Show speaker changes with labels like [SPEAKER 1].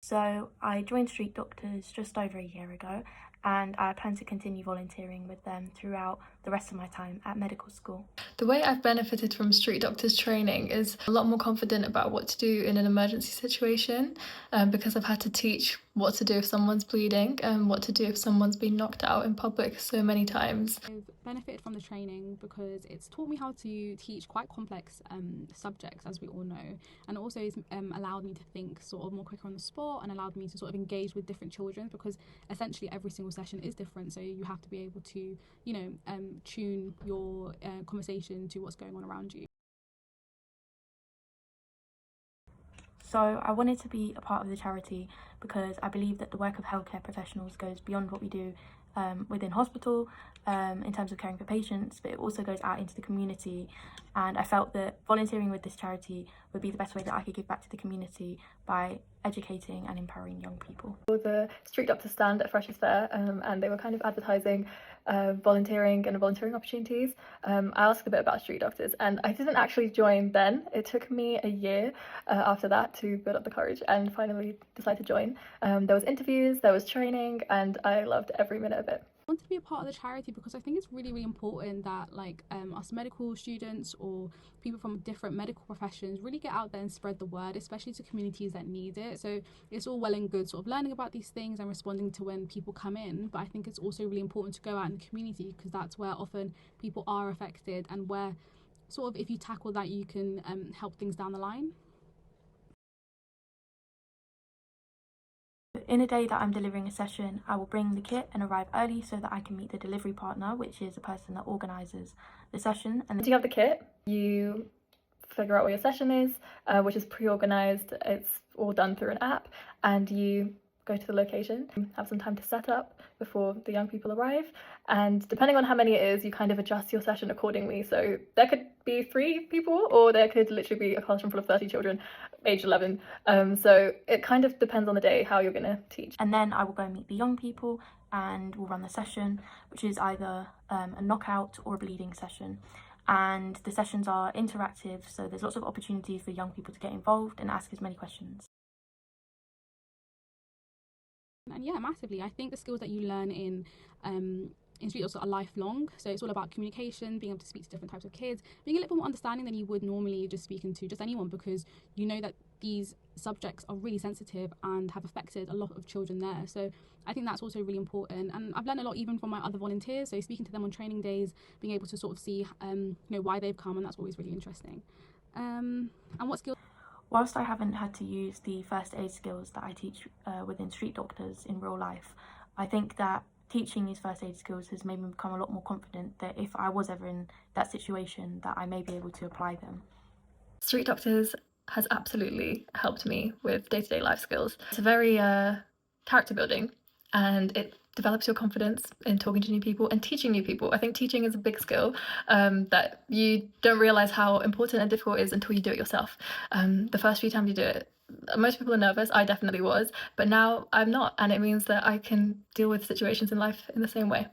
[SPEAKER 1] So I joined Street Doctors just over a year ago, and I plan to continue volunteering with them throughout the rest of my time at medical school.
[SPEAKER 2] The way I've benefited from Street Doctors training is a lot more confident about what to do in an emergency situation, because I've had to teach what to do if someone's bleeding and what to do if someone's been knocked out in public so many times.
[SPEAKER 3] I've benefited from the training because it's taught me how to teach quite complex subjects, as we all know, and also it's allowed me to think sort of more quicker on the spot and allowed me to sort of engage with different children, because essentially every single session is different, so you have to be able to, tune your conversation to what's going on around you.
[SPEAKER 1] So I wanted to be a part of the charity because I believe that the work of healthcare professionals goes beyond what we do within hospital in terms of caring for patients, but it also goes out into the community, and I felt that volunteering with this charity would be the best way that I could give back to the community by educating and empowering young people.
[SPEAKER 2] The Street Doctors stand at Freshers Fair, and they were kind of advertising volunteering and volunteering opportunities. I asked a bit about Street Doctors, and I didn't actually join then. It took me a year after that to build up the courage and finally decide to join. There was interviews, there was training, and I loved every minute of it.
[SPEAKER 3] I want to be a part of the charity because I think it's really, really important that us medical students or people from different medical professions really get out there and spread the word, especially to communities that need it. So it's all well and good sort of learning about these things and responding to when people come in, but I think it's also really important to go out in the community, because that's where often people are affected and where sort of if you tackle that you can help things down the line.
[SPEAKER 1] In a day that I'm delivering a session, I will bring the kit and arrive early so that I can meet the delivery partner, which is the person that organises the session. And
[SPEAKER 2] once you have the kit, you figure out what your session is, which is pre-organised. It's all done through an app, and you go to the location, have some time to set up before the young people arrive, and depending on how many it is, you kind of adjust your session accordingly. So there could be 3 people, or there could literally be a classroom full of 30 children age 11, so it kind of depends on the day how you're going to teach.
[SPEAKER 1] And then I will go meet the young people and we'll run the session, which is either a knockout or a bleeding session. And the sessions are interactive, so there's lots of opportunities for young people to get involved and ask as many questions.
[SPEAKER 3] And yeah, massively. I think the skills that you learn in Street Doctors are lifelong. So it's all about communication, being able to speak to different types of kids, being a little bit more understanding than you would normally just speaking to just anyone, because you know that these subjects are really sensitive and have affected a lot of children there. So I think that's also really important. And I've learned a lot even from my other volunteers. So speaking to them on training days, being able to sort of see why they've come, and that's always really interesting. And what skills?
[SPEAKER 1] Whilst I haven't had to use the first aid skills that I teach within Street Doctors in real life, I think that teaching these first aid skills has made me become a lot more confident that if I was ever in that situation, that I may be able to apply them.
[SPEAKER 2] Street Doctors has absolutely helped me with day-to-day life skills. It's very character building, and it develops your confidence in talking to new people and teaching new people. I think teaching is a big skill that you don't realise how important and difficult it is until you do it yourself. The first few times you do it, most people are nervous. I definitely was, but now I'm not, and it means that I can deal with situations in life in the same way.